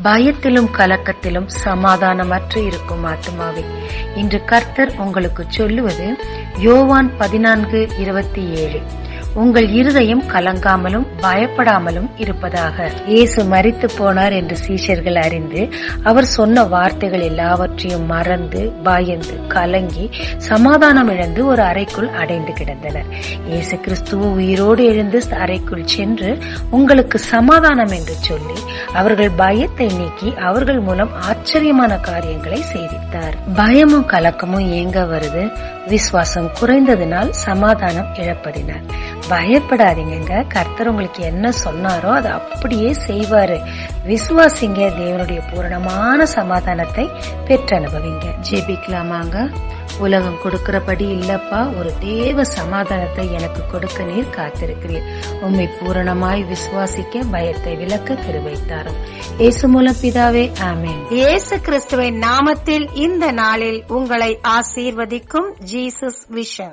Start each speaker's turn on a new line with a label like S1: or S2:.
S1: பயத்திலும் கலக்கத்திலும் சமாதானமற்று இருக்கும் ஆத்துமாவே, இன்று கர்த்தர் உங்களுக்கு சொல்லுவது யோவான் 14:27. உங்கள் இருதயம் கலங்காமலும் பயப்படாமலும் இருப்பதாக. இயேசு மரித்து போனார் என்று சீஷர்கள் அறிந்து அவர் சொன்ன வார்த்தைகள் எல்லாவற்றையும் மறந்து பயந்து கலங்கி சமாதானம் இழந்து ஒரு அறைக்குள் அடைந்து கிடந்தனர். இயேசு கிறிஸ்துவ உயிரோடு எழுந்து அறைக்குள் சென்று உங்களுக்கு சமாதானம் என்று சொல்லி அவர்கள் பயத்தை நீக்கி அவர்கள் மூலம் ஆச்சரியமான காரியங்களை செய்தித்தார். பயமும் கலக்கமும் ஏங்க வருது? விசுவாசம் குறைந்ததினால் சமாதானம் இழப்பதினால். பயப்படாதீங்க, கர்த்தர் உங்களுக்கு என்ன சொன்னாரோ அதை அப்படியே செய்வாரு. விசுவாசிங்க, தேவனுடைய பூரணமான சமாதானத்தை பெற்று அனுபவிங்க. ஜெபிக்கலாமாங்க. உலகம் கொடுக்கிறபடி இல்லப்பா, ஒரு தேவ சமாதானத்தை எனக்கு கொடுக்க நீர் காத்திருக்கிறீர். உம்மை பூரணமாய் விசுவாசிக்க பயத்தை விலக்க கிருபை தாரும். இயேசு மூலம் பிதாவே, ஆமென்.
S2: இயேசு கிறிஸ்துவின் நாமத்தில் இந்த நாளில் உங்களை ஆசீர்வதிக்கும் ஜீசஸ் விஷன்.